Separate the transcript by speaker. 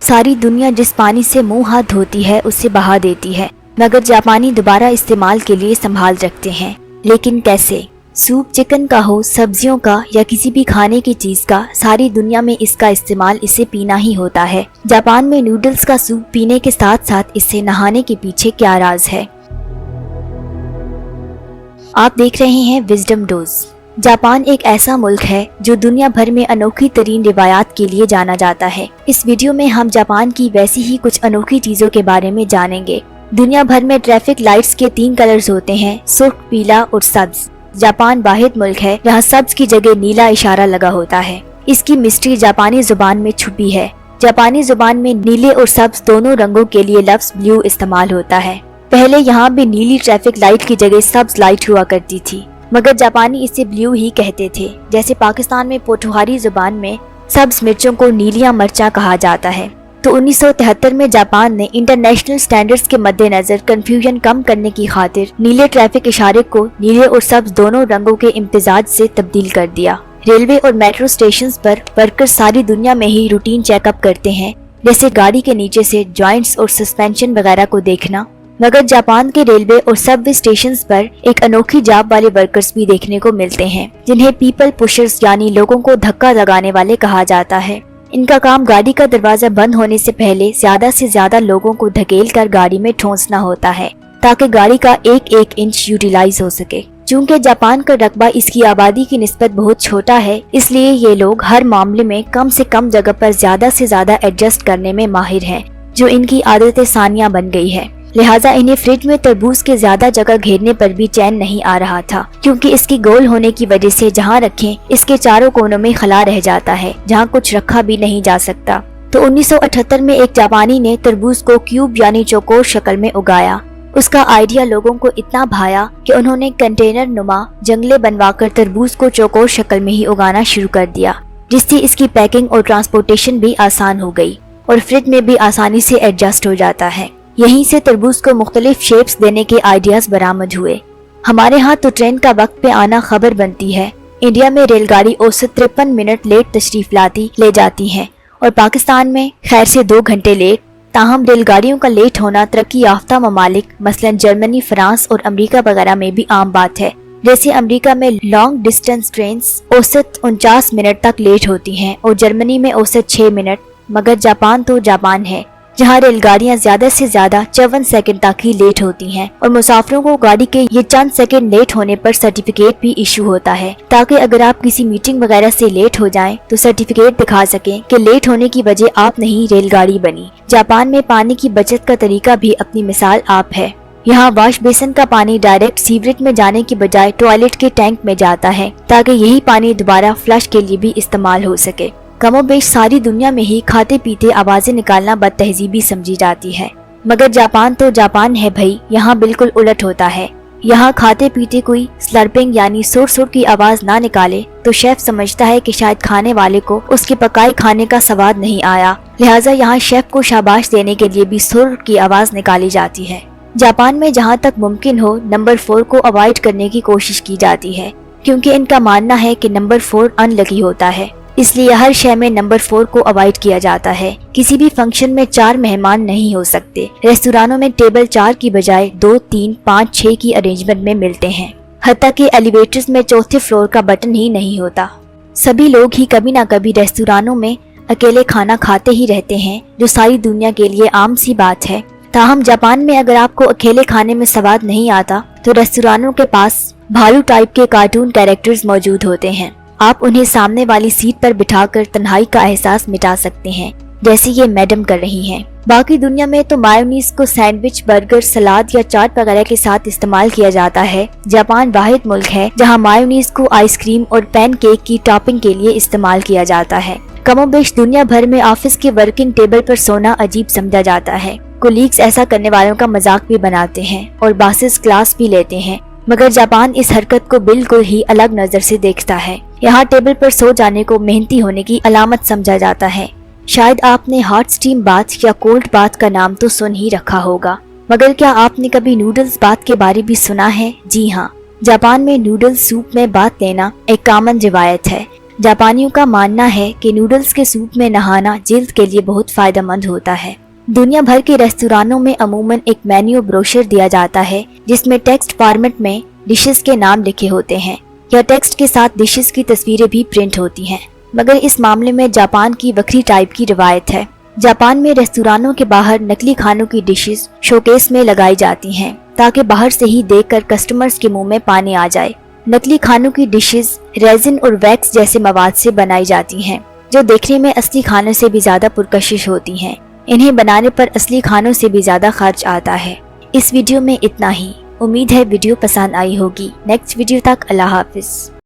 Speaker 1: सारी दुनिया जिस पानी से मुंह हाथ धोती है उसे बहा देती है, मगर जापानी दोबारा इस्तेमाल के लिए संभाल रखते हैं। लेकिन कैसे? सूप चिकन का हो, सब्जियों का या किसी भी खाने की चीज का, सारी दुनिया में इसका इस्तेमाल इसे पीना ही होता है। जापान में नूडल्स का सूप पीने के साथ साथ इससे नहाने के पीछे क्या राज है? आप देख रहे हैं विजडम डोज। जापान एक ऐसा मुल्क है जो दुनिया भर में अनोखी तरीन रिवायात के लिए जाना जाता है। इस वीडियो में हम जापान की वैसी ही कुछ अनोखी चीजों के बारे में जानेंगे। दुनिया भर में ट्रैफिक लाइट्स के 3 कलर्स होते हैं, सुर्ख, पीला और सब्ज। जापान वाहिद मुल्क है जहाँ सब्ज की जगह नीला इशारा लगा होता है। इसकी मिस्ट्री जापानी जुबान में छुपी है। जापानी जुबान में नीले और सब्ज दोनों रंगों के लिए लफ्ज ब्लू इस्तेमाल होता है। पहले यहाँ भी नीली ट्रैफिक लाइट की जगह सब्ज लाइट हुआ करती थी, मगर जापानी इसे ब्लू ही कहते थे। जैसे पाकिस्तान में पोठोहारी जुबान में सब्ज मिर्चों को नीलिया मरचा कहा जाता है। तो 1973 में जापान ने इंटरनेशनल स्टैंडर्ड्स के मद्देनजर कंफ्यूजन कम करने की खातिर नीले ट्रैफिक इशारे को नीले और सब्ज दोनों रंगों के इम्तिजाज से तब्दील कर दिया। रेलवे और मेट्रो स्टेशंस पर वर्कर्स सारी दुनिया में ही रूटीन चेकअप करते हैं, जैसे गाड़ी के नीचे से जॉइंट्स और सस्पेंशन वगैरह को देखना। मगर जापान के रेलवे और सबवे स्टेशंस पर एक अनोखी जाब वाले वर्कर्स भी देखने को मिलते हैं, जिन्हें पीपल पुशर्स यानी लोगों को धक्का लगाने वाले कहा जाता है। इनका काम गाड़ी का दरवाजा बंद होने से पहले ज्यादा से ज्यादा लोगों को धकेल कर गाड़ी में ठोंसना होता है, ताकि गाड़ी का एक एक इंच यूटिलाइज हो सके। चूँकि जापान का रकबा इसकी आबादी की निस्बत बहुत छोटा है, इसलिए ये लोग हर मामले में कम से कम जगह पर ज्यादा से ज्यादा एडजस्ट करने में माहिर हैं, जो इनकी आदत सानिया बन गई है। लिहाजा इन्हें फ्रिज में तरबूज के ज्यादा जगह घेरने पर भी चैन नहीं आ रहा था, क्योंकि इसकी गोल होने की वजह से जहाँ रखें इसके चारों कोनों में खला रह जाता है, जहाँ कुछ रखा भी नहीं जा सकता। तो 1978 में एक जापानी ने तरबूज को क्यूब यानी चौकोर शक्ल में उगाया। उसका आइडिया लोगों को इतना भाया कि उन्होंने कंटेनर नुमा जंगले बनवाकर तरबूज को चौकोर शक्ल में ही उगाना शुरू कर दिया, जिससे इसकी पैकिंग और ट्रांसपोर्टेशन भी आसान हो गई और फ्रिज में भी आसानी से एडजस्ट हो जाता है। यहीं से तरबूज को मुख्तलिफ शेप्स देने के आइडियाज बरामद हुए। हमारे यहाँ तो ट्रेन का वक्त पे आना खबर बनती है। इंडिया में रेलगाड़ी औसत 53 मिनट लेट तशरीफ लाती ले जाती है और पाकिस्तान में खैर से 2 घंटे लेट। ताहम रेलगाड़ियों का लेट होना तरक्की याफ्ता ममालिक मसलन जर्मनी, फ्रांस और अमरीका वगैरह में भी आम बात है। जैसे अमरीका में लॉन्ग डिस्टेंस ट्रेन्स औसत 49 मिनट तक लेट होती हैं और जर्मनी में औसत 6 मिनट। मगर जापान तो जापान है, जहाँ रेलगाड़ियाँ ज्यादा से ज्यादा 54 सेकंड तक ही लेट होती हैं और मुसाफिरों को गाड़ी के ये चंद सेकंड लेट होने पर सर्टिफिकेट भी इशू होता है, ताकि अगर आप किसी मीटिंग वगैरह से लेट हो जाएं तो सर्टिफिकेट दिखा सकें कि लेट होने की वजह आप नहीं, रेलगाड़ी बनी। जापान में पानी की बचत का तरीका भी अपनी मिसाल आप है। यहाँ वॉश बेसिन का पानी डायरेक्ट सीवरेज में जाने की बजाय टॉयलेट के टैंक में जाता है, ताकि यही पानी दोबारा फ्लश के लिए भी इस्तेमाल हो सके। कमोबेश सारी दुनिया में ही खाते पीते आवाजें निकालना बदतहजीबी समझी जाती है, मगर जापान तो जापान है भाई, यहाँ बिल्कुल उलट होता है। यहाँ खाते पीते कोई स्लर्पिंग यानी सुर सुर की आवाज ना निकाले तो शेफ समझता है कि शायद खाने वाले को उसके पकाए खाने का स्वाद नहीं आया। लिहाजा यहाँ शेफ को शाबाश देने के लिए भी सुर की आवाज निकाली जाती है। जापान में जहाँ तक मुमकिन हो नंबर 4 को अवॉइड करने की कोशिश की जाती है, क्योंकि इनका मानना है कि नंबर 4 अनलकी होता है, इसलिए हर शय में नंबर 4 को अवॉइड किया जाता है। किसी भी फंक्शन में 4 मेहमान नहीं हो सकते। रेस्टोरेंटों में टेबल 4 की बजाय 2, 3, 5, 6 की अरेंजमेंट में मिलते हैं। हत्ता कि एलिवेटर्स में 4थे फ्लोर का बटन ही नहीं होता। सभी लोग ही कभी ना कभी रेस्टोरेंटों में अकेले खाना खाते ही रहते हैं, जो सारी दुनिया के लिए आम सी बात है। ताहम जापान में अगर आपको अकेले खाने में स्वाद नहीं आता तो रेस्टोरेंटों के पास भालू टाइप के कार्टून कैरेक्टर्स मौजूद होते हैं। आप उन्हें सामने वाली सीट पर बिठाकर तन्हाई का एहसास मिटा सकते हैं, जैसे ये मैडम कर रही हैं। बाकी दुनिया में तो मायोनीज को सैंडविच, बर्गर, सलाद या चाट वगैरह के साथ इस्तेमाल किया जाता है। जापान वाहिद मुल्क है जहाँ मायोनीज को आइसक्रीम और पैन केक की टॉपिंग के लिए इस्तेमाल किया जाता है। कमोबेश दुनिया भर में ऑफिस के वर्किंग टेबल पर सोना अजीब समझा जाता है। कोलीग्स ऐसा करने वालों का मजाक भी बनाते हैं और बॉसेस क्लास भी लेते हैं, मगर जापान इस हरकत को बिल्कुल ही अलग नजर से देखता है। यहाँ टेबल पर सो जाने को मेहनती होने की अलामत समझा जाता है। शायद आपने हॉट स्टीम बाथ या कोल्ड बाथ का नाम तो सुन ही रखा होगा, मगर क्या आपने कभी नूडल्स बाथ के बारे भी सुना है? जी हाँ, जापान में नूडल्स सूप में बाथ लेना एक कॉमन रिवायत है। जापानियों का मानना है कि नूडल्स के सूप में नहाना जिल्द के लिए बहुत फायदेमंद होता है। दुनिया भर के रेस्तुरानों में अमूमन एक मेन्यू ब्रोशर दिया जाता है जिसमें टेक्स्ट फॉर्मेट में डिशेस के नाम लिखे होते हैं। यह टेक्स्ट के साथ डिशेस की तस्वीरें भी प्रिंट होती हैं, मगर इस मामले में जापान की वक्री टाइप की रिवायत है। जापान में रेस्तुरानों के बाहर नकली खानों की डिशेस शोकेस में लगाई जाती हैं ताकि बाहर से ही देखकर कस्टमर्स के मुंह में पानी आ जाए। नकली खानों की डिशेस रेजिन और वैक्स जैसे मवाद से बनाई जाती हैं, जो देखने में असली खानों से भी ज्यादा पुरकशिश होती हैं। इन्हें बनाने पर असली खानों से भी ज्यादा खर्च आता है। इस वीडियो में इतना ही। उम्मीद है वीडियो पसंद आई होगी। नेक्स्ट वीडियो तक अल्लाह हाफिज।